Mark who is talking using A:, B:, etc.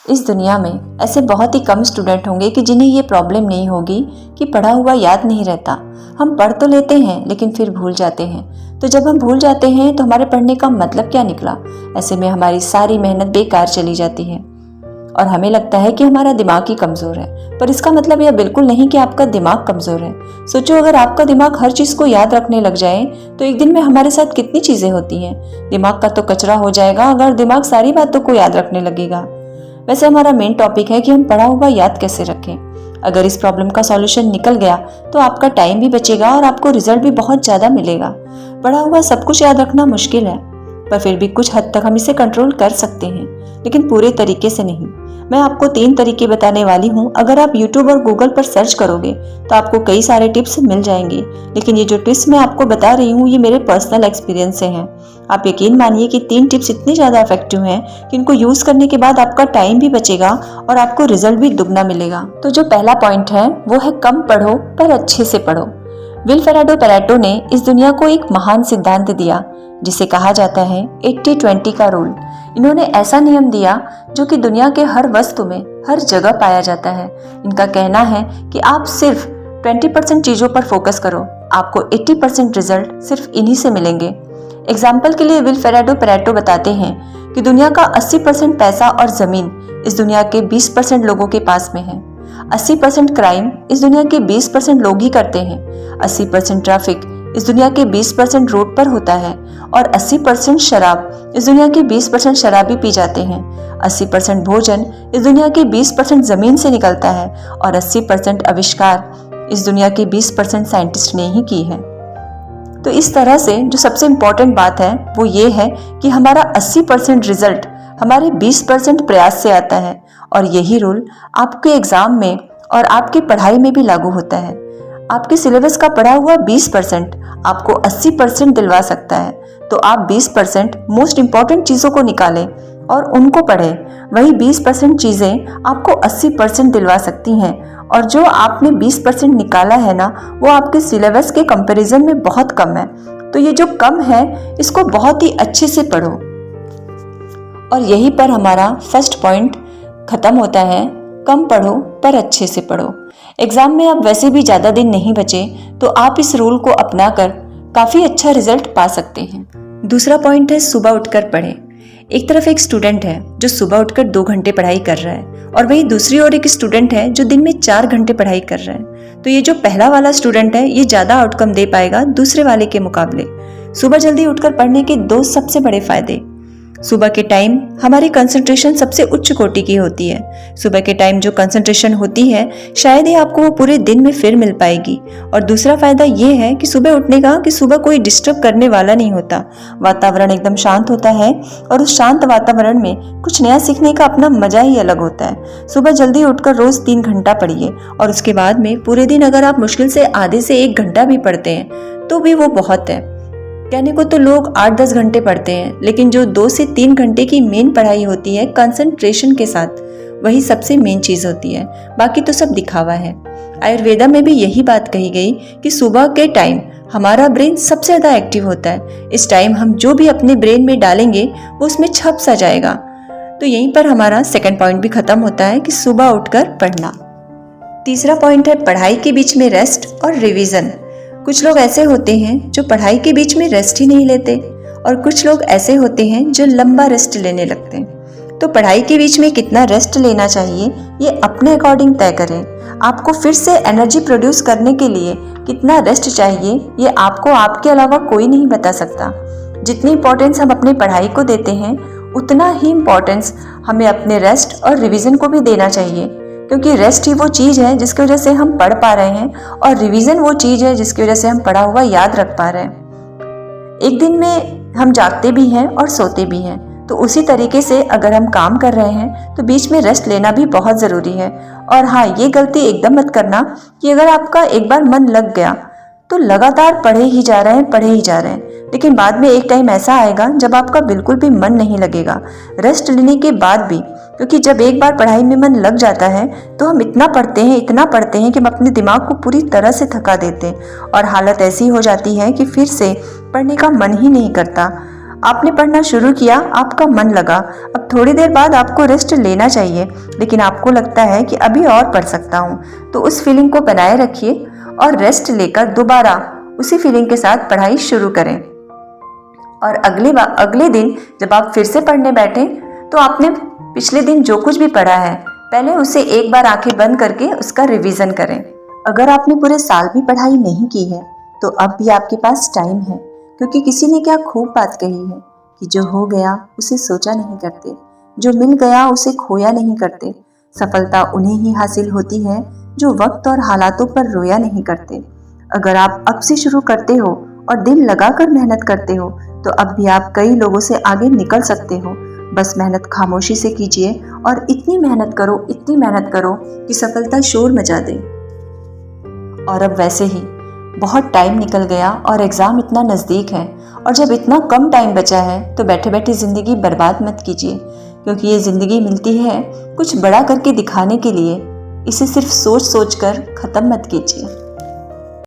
A: इस दुनिया में ऐसे बहुत ही कम स्टूडेंट होंगे कि जिन्हें ये प्रॉब्लम नहीं होगी कि पढ़ा हुआ याद नहीं रहता। हम पढ़ तो लेते हैं लेकिन फिर भूल जाते हैं। तो जब हम भूल जाते हैं तो हमारे पढ़ने का मतलब क्या निकला? ऐसे में हमारी सारी मेहनत बेकार चली जाती है और हमें लगता है कि हमारा दिमाग ही कमज़ोर है। पर इसका मतलब यह बिल्कुल नहीं कि आपका दिमाग कमज़ोर है। सोचो, अगर आपका दिमाग हर चीज़ को याद रखने लग जाए तो एक दिन में हमारे साथ कितनी चीज़ें होती हैं। दिमाग का तो कचरा हो जाएगा अगर दिमाग सारी बातों को याद रखने लगेगा। वैसे हमारा मेन टॉपिक है कि हम पढ़ा हुआ याद कैसे रखें। अगर इस प्रॉब्लम का सॉल्यूशन निकल गया तो आपका टाइम भी बचेगा और आपको रिजल्ट भी बहुत ज़्यादा मिलेगा। पढ़ा हुआ सब कुछ याद रखना मुश्किल है, पर फिर भी कुछ हद तक हम इसे कंट्रोल कर सकते हैं, लेकिन पूरे तरीके से नहीं। मैं आपको 3 तरीके बताने वाली हूँ। अगर आप YouTube और Google पर सर्च करोगे तो आपको कई सारे टिप्स मिल जाएंगे, लेकिन ये जो टिप्स मैं आपको बता रही हूँ ये मेरे पर्सनल एक्सपीरियंस से हैं। आप यकीन मानिए कि 3 टिप्स इतनी ज़्यादा इफेक्टिव हैं कि इनको यूज़ करने के बाद आपका टाइम भी बचेगा और आपको रिजल्ट भी दुगना मिलेगा। तो जो पहला पॉइंट है वो है कम पढ़ो पर अच्छे से पढ़ो। विल्फ्रेडो पैरेटो ने इस दुनिया को एक महान सिद्धांत दिया जिसे कहा जाता है 80-20 का रूल। इन्होंने ऐसा नियम दिया जो कि दुनिया के हर वस्तु में हर जगह पाया जाता है। इनका कहना है कि आप सिर्फ 20% चीज़ों पर फोकस करो, आपको 80% रिजल्ट सिर्फ इन्हीं से मिलेंगे। एग्जाम्पल के लिए विल्फ्रेडो पैरेटो बताते हैं कि दुनिया का 80% पैसा और ज़मीन इस दुनिया के 20% लोगों के पास में है। 80% क्राइम इस दुनिया के 20% लोग ही करते हैं। 80% ट्रैफिक इस दुनिया के 20% रोड पर होता है और 80% शराब इस दुनिया के 20% शराबी पी जाते हैं। 80% भोजन इस दुनिया के 20% जमीन से निकलता है और 80% आविष्कार इस दुनिया के 20% साइंटिस्ट ने ही की है। तो इस तरह से जो सबसे इम्पोर्टेंट बात है वो ये है कि हमारा 80% रिजल्ट हमारे 20% प्रयास से आता है और यही रूल आपके एग्जाम में और आपकी पढ़ाई में भी लागू होता है। आपके सिलेबस का पढ़ा हुआ 20% आपको 80% दिलवा सकता है, तो आप 20% मोस्ट इम्पॉर्टेंट चीज़ों को निकालें और उनको पढ़ें। वही 20% चीज़ें आपको 80% दिलवा सकती हैं और जो आपने 20% निकाला है ना वो आपके सिलेबस के कंपैरिजन में बहुत कम है। तो ये जो कम है इसको बहुत ही अच्छे से पढ़ो। और यहीं पर हमारा फर्स्ट पॉइंट खत्म होता है, कम पढ़ो पर अच्छे से पढ़ो। एग्जाम में अब वैसे भी ज़्यादा दिन नहीं बचे, तो आप इस रूल को अपनाकर काफ़ी अच्छा रिजल्ट पा सकते हैं। दूसरा पॉइंट है सुबह उठकर पढ़ें। एक तरफ एक स्टूडेंट है जो सुबह उठकर 2 घंटे पढ़ाई कर रहा है और वहीं दूसरी ओर एक स्टूडेंट है जो दिन में 4 घंटे पढ़ाई कर रहा है। तो ये जो पहला वाला स्टूडेंट है ये ज़्यादा आउटकम दे पाएगा दूसरे वाले के मुकाबले। सुबह जल्दी उठकर पढ़ने के 2 सबसे बड़े फायदे। सुबह के टाइम हमारी कंसंट्रेशन सबसे उच्च कोटि की होती है। सुबह के टाइम जो कंसंट्रेशन होती है शायद ही आपको वो पूरे दिन में फिर मिल पाएगी। और दूसरा फायदा ये है कि सुबह उठने का कि सुबह कोई डिस्टर्ब करने वाला नहीं होता, वातावरण एकदम शांत होता है और उस शांत वातावरण में कुछ नया सीखने का अपना मजा ही अलग होता है। सुबह जल्दी उठकर रोज 3 घंटा पढ़िए और उसके बाद में पूरे दिन अगर आप मुश्किल से आधे से 1 घंटा भी पढ़ते हैं तो भी वो बहुत है। कहने को तो लोग 8-10 घंटे पढ़ते हैं, लेकिन जो 2 से 3 घंटे की मेन पढ़ाई होती है कंसंट्रेशन के साथ, वही सबसे मेन चीज़ होती है। बाकी तो सब दिखावा है। आयुर्वेदा में भी यही बात कही गई कि सुबह के टाइम हमारा ब्रेन सबसे ज़्यादा एक्टिव होता है। इस टाइम हम जो भी अपने ब्रेन में डालेंगे वो उसमें छप सा जाएगा। तो यहीं पर हमारा सेकंड पॉइंट भी खत्म होता है कि सुबह उठकर पढ़ना। तीसरा पॉइंट है पढ़ाई के बीच में रेस्ट और रिवीजन। कुछ लोग ऐसे होते हैं जो पढ़ाई के बीच में रेस्ट ही नहीं लेते और कुछ लोग ऐसे होते हैं जो लंबा रेस्ट लेने लगते हैं। तो पढ़ाई के बीच में कितना रेस्ट लेना चाहिए ये अपने अकॉर्डिंग तय करें। आपको फिर से एनर्जी प्रोड्यूस करने के लिए कितना रेस्ट चाहिए ये आपको आपके अलावा कोई नहीं बता सकता। जितनी इंपॉर्टेंस हम अपनी पढ़ाई को देते हैं उतना ही इंपॉर्टेंस हमें अपने रेस्ट और रिवीजन को भी देना चाहिए, क्योंकि रेस्ट ही वो चीज़ है जिसकी वजह से हम पढ़ पा रहे हैं और रिवीजन वो चीज़ है जिसकी वजह से हम पढ़ा हुआ याद रख पा रहे हैं। एक दिन में हम जागते भी हैं और सोते भी हैं, तो उसी तरीके से अगर हम काम कर रहे हैं तो बीच में रेस्ट लेना भी बहुत ज़रूरी है। और हाँ, ये गलती एकदम मत करना कि अगर आपका एक बार मन लग गया तो लगातार पढ़े ही जा रहे हैं, लेकिन बाद में एक टाइम ऐसा आएगा जब आपका बिल्कुल भी मन नहीं लगेगा रेस्ट लेने के बाद भी। क्योंकि जब एक बार पढ़ाई में मन लग जाता है तो हम इतना पढ़ते हैं कि हम अपने दिमाग को पूरी तरह से थका देते हैं और हालत ऐसी हो जाती है कि फिर से पढ़ने का मन ही नहीं करता। आपने पढ़ना शुरू किया, आपका मन लगा, अब थोड़ी देर बाद आपको रेस्ट लेना चाहिए, लेकिन आपको लगता है कि अभी और पढ़ सकता हूँ, तो उस फीलिंग को बनाए रखिए और रेस्ट लेकर दोबारा उसी फीलिंग के साथ पढ़ाई शुरू करें। और अगले दिन जब आप फिर से पढ़ने बैठें तो आपने पिछले दिन जो कुछ भी पढ़ा है पहले उसे एक बार आंखें बंद करके उसका रिवीजन करें। अगर आपने पूरे साल भी पढ़ाई नहीं की है तो अब भी आपके पास टाइम है, क्योंकि किसी ने क्या खूब बात कही है कि जो हो गया उसे सोचा नहीं करते, जो मिल गया उसे खोया नहीं करते। सफलता उन्हें ही हासिल होती है जो वक्त और हालातों पर रोया नहीं करते। अगर आप अब से शुरू करते हो और दिल लगाकर मेहनत करते हो तो अब भी आप कई लोगों से आगे निकल सकते हो। बस मेहनत खामोशी से कीजिए और इतनी मेहनत करो कि सफलता शोर मचा दे। और अब वैसे ही बहुत टाइम निकल गया और एग्ज़ाम इतना नज़दीक है, और जब इतना कम टाइम बचा है तो बैठे बैठे ज़िंदगी बर्बाद मत कीजिए, क्योंकि ये ज़िंदगी मिलती है कुछ बड़ा करके दिखाने के लिए। इसे सिर्फ सोच सोच कर ख़त्म मत कीजिए।